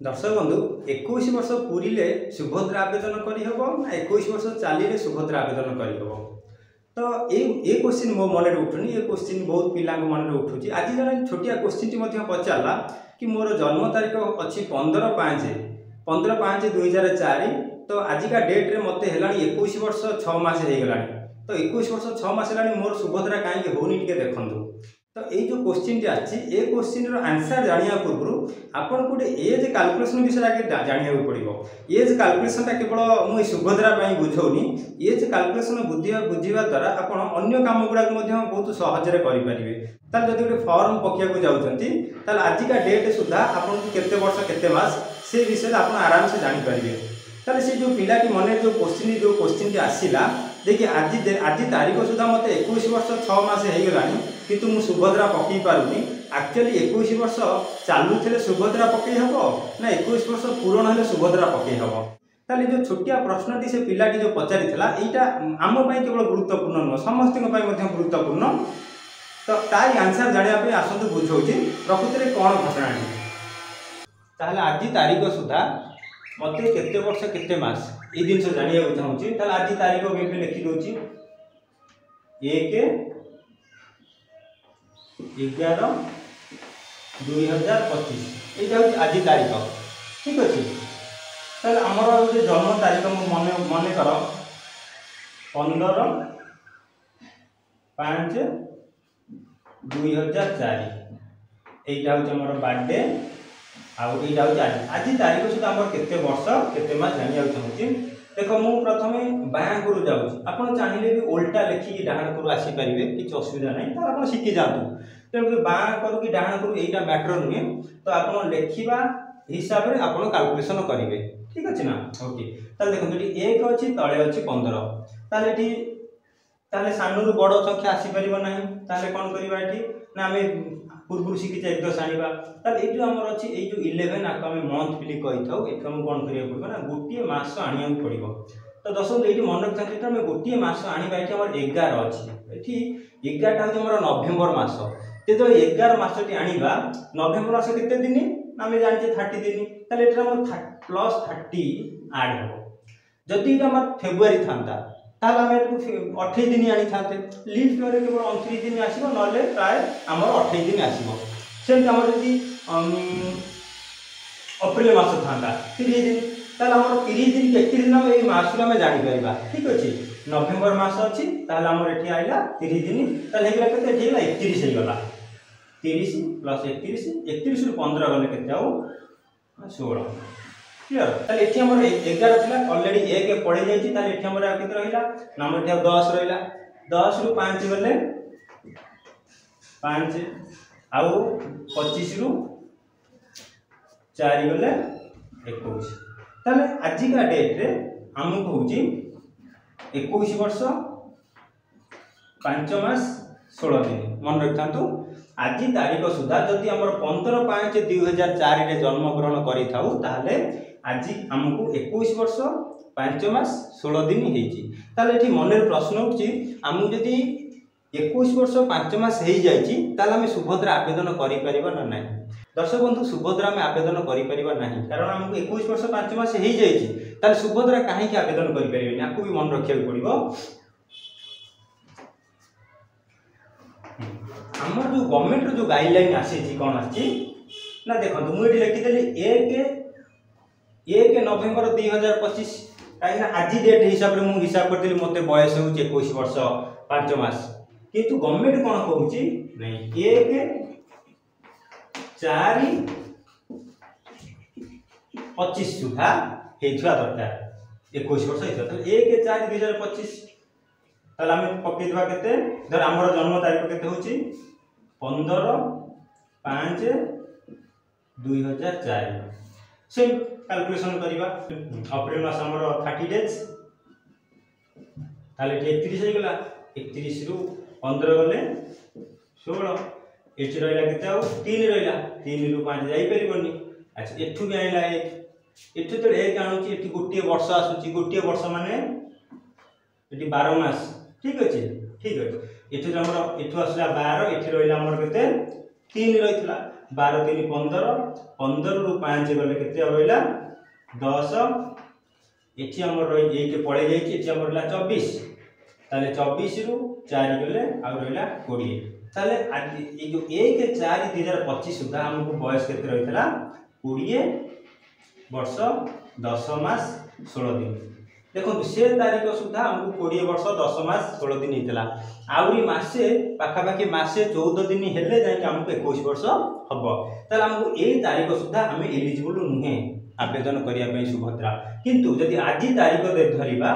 दर्शक बंधु 21 वर्ष पूरिले सुभद्रा आवेदन करहब ना 21 वर्ष चलिए सुभद्रा आवेदन करहब। तो ये क्वेश्चन मो मन में उठुनी। ये क्वेश्चन बहुत पिला मन में उठूँ। आज जन छोटिया क्वेश्चन पचारा कि मोर जन्म तारीख अच्छी 15/5/2004। तो आजिका डेट रे मत है 21 वर्ष 6 मास हो गला। तो 21 वर्ष 6 मास है मोर सुभद्रा कहीं होनी देखु। तो ये जो क्वेश्चन आछि ए क्वेश्चन आंसर जानिया पूर्व आपन गोटे एज कैलकुलेशन विषय आगे जानिया पड़ो। एज कैलकुलेशन केवल मुझे सुभद्रा बुझौनी। एज कैलकुलेशन बुझा द्वारा आप अन्य कम गुड़ाक बहुत सहज करेंगे। जब गोटे फॉर्म पकड़ जाऊँगी आजिका डेट सुधा आपको केते वर्ष केते मास से विषय आप आराम से जानीपारे। ताले से जो पिलाटी मन जो क्वेश्चन आसला देखिए आज तारीख सुधा मत 21 वर्ष 6 मास हो गला किंतु मु सुभद्रा पकई पारुनी। एक्चुअली 21 वर्ष चालुले सुभद्रा पकई हम ना 21 वर्ष पूरण हेले सुभद्रा पकई हम। ताले जो छोटिया प्रश्नटी से पिलाटी जो पचारि यहाँ आम केवल गुरुत्वपूर्ण नुह समस्त गुरुत्वपूर्ण। तो तार आंसर जानापी आसतु बुझाऊँ प्रकृति में कौन घटना ताहले आज तारीख सुधा मत केते वर्ष केते मास ये जिन जाना चाहूँगी। आज तारीख भी लिखी दूची 1/11/2025 यहाँ हूँ आज तारीख। ठीक अच्छे आमर जो जन्म तारीख मन कर 15/5/2004 यहाँ हूँ आम बर्थडे आईटा हूँ आज तारीख सुधा आम केते वर्ष केते मास जाना चाहूँगी। देख मु प्रथम बाँ को जाऊँगी आप चाहिए भी उल्टा लिखिकी डाण को आसीपारे किसी असुविधा ना तो आप शिखी जातु। तेणुक बाँ करू कि डाण करू यहाँ मैटर नुहे तो आप लिखा हिसाब से आप कैलकुलेशन करेंगे। ठीक अच्छे ना ओके। देखो ये 1 अच्छी तले अच्छी 15 ताले सानू बड़ संख्या आसीपर ना कौन करवा ना आम पूर्व शिखी 1 10 आने ये जो आम अच्छी ये जो 11 आपको आम मंथ बिली कही था ये कौन करा पड़ो ना गोटे मस आने पड़ो। तो दर्शक ये मन रखा आम गोटे मस आने ये 11 अच्छी ये 11टा हूँ आम नवेम्बर मस। जो 11 मसटी आना नवेम्बर मस के दिन आम जाने 30 दिन ताले +30 आड हम। जदि आम फेब्रुआरी था ताहले आम 28 दिन आनी था लिप ईयर केवल 29 दिन आसो ना प्राय आम 28 दिन आसो। सेमती आम जदि अप्रैल मास था 30 दिन ताहले आम 30 दिन 31 दिन आम ये मास आम जापर। ठीक अच्छे नवेम्बर मास अच्छी आमर ये आईला 30 दिन ताले के 31 होगा 30 + 31 31 रु 15 गले के 16 क्लियर। ताले एठी हमर 11 थिला ऑलरेडी 1 पड़े जायछि ताले एठी हमर केते रहिला नंबर एठी 10 रहिला 10 रु 5 गले 5 आउ 25 रु 4 गले 21। ताले आजिका डेट रे हमको होछि 21 वर्ष 5 मास 16 दिन मन रखु। आज तारीख सुधा जदि आम 15/5/2004 रे जन्म ग्रहण करें आज आमको 21 वर्ष 5 मास 16 दिन होती मन प्रश्न उठू जदि 21 वर्ष 5 मास हो जाए सुभद्रा आवेदन करें ना ना। दर्शक बंधु सुभद्रा आम आवेदन करें ना कारण आमको 21 वर्ष 5 मास हो जाए सुभद्रा कहीं आवेदन करें आपको भी मन रखा पड़ो। आमर जो गवर्नमेंट जो गाइडलाइन आसी कौन आसी ना देखो मुझे लिखिदेली 1 नवेम्बर 2025 कहीं आज डेट हिसाब से मुझे हिसाब करी मत बयस हो 21 वर्ष 5 मास किंतु गवर्नमेंट कौन कहूँ नहीं 1/4/25 सुधा होता दरकार 21 वर्ष होता 1/4/2025 आम पकईदे के धर आम जन्म तारीख के 15/5/2004 से कैलकुलेशन करवा। अप्रैल मास आम 30 डेज ताले 31 हो गला 31 रु 15 गले 16 एटी रहा के 3 रहा 3 रु 5 जापर। अच्छा एठू भी आईला 1 एठू तो 1 आणुची एठी गोटे वर्ष आसुची गोटे वर्ष माने एठी 12 मास। ठीक अच्छे ठीक अच्छे एठू आसला 12 एठी रहा आमर के 3 रही 12 3 15 15 रु 5 गले केते होइला 10 एठी हमर रही एके पळे जाई एठी हमर रहिला 24 ताले 24 रु 4 गले आ रहिला 20 ताले ए जो 1 4 2025 सुधा हमको बयस केते रहितला 20 वर्ष 10 मास 16 दिन देखो से तारीख सुधा हमको 20 वर्ष 10 मास 16 दिन होता आउरी मासे पाखापाखि मासे 14 दिन हेले जाए हमको 21 वर्ष हम ताल हमको यही तारीख सुधा आम एलिजिबल नुहे आवेदन करने सुभद्रा किंतु जदि आज तारीख धरवा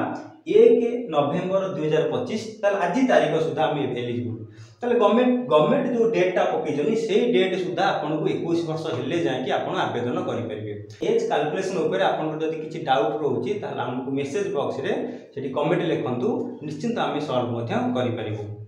1 नवेम्बर 2025 ताल आज तारीख सुधा आम एलिजिबल ताले गवर्नमेंट जो डेटा पकईछन से डेट सुधा आपको 21 वर्ष हेले जाए आप आवेदन करेंगे एज कैलकुलेशन उपर आपन जदि किसी डाउट रोचे ताल हमको मेसेज बॉक्स रे सेठी कमेंट लिखंतु निश्चिंत आम सॉल्व करि परिबो।